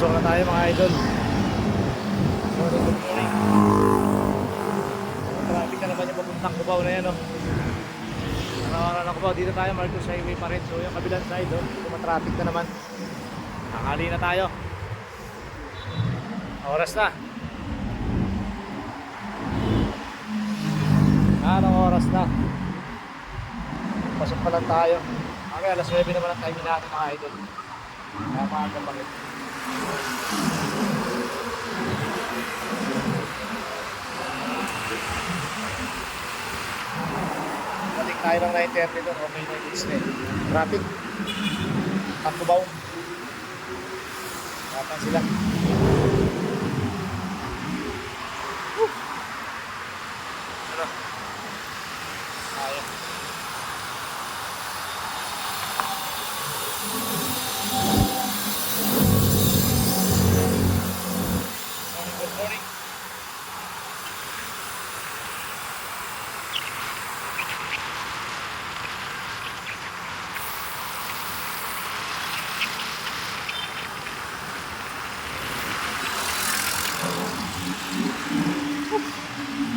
Pasok na tayo mga idol. Good morning. Traffic na naman yung papuntang Cubao na yan, oh. Araw-araw na Cubao. Dito tayo, Marcos Highway pa rin. So yung kabilang side, oh, dito matraffic na naman. Nakali na tayo. Oras na. Anong oras na? Pasok pa lang tayo. Kami alas 9 naman ang time natin mga idol. Kaya maaga pa rin. Balik tayo ng 9:30 doon. Okay na yung Disney. Traffic. Ang Cubao. Kapan sila. Ano? Tayo. Good morning.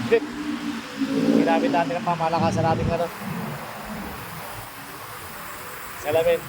Grip. Ginamit natin ang pamalakasan natin salamin.